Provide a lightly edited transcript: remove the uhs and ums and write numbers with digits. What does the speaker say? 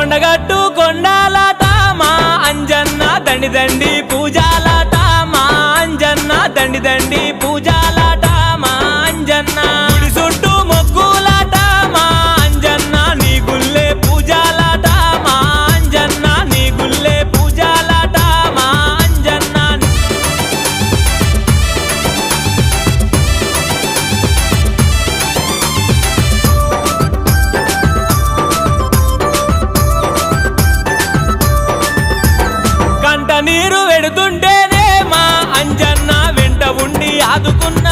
కొండగట్టు కొండాలట మా అంజన్న దండి దండి పూజాలట మా అంజన్న దండి దండి పూజాలట మా అంజన్న గుడి చుట్టూ మొక్కులాట మా అంజన్న నీ గుల్లే పూజాలట మా అంజన్న నీ గుల్లే పూజాలట మా అంజన్న కంట నీరు వెడుతుంటేనే మా అంజన్న వెంట ఉండి ఆదుకున్న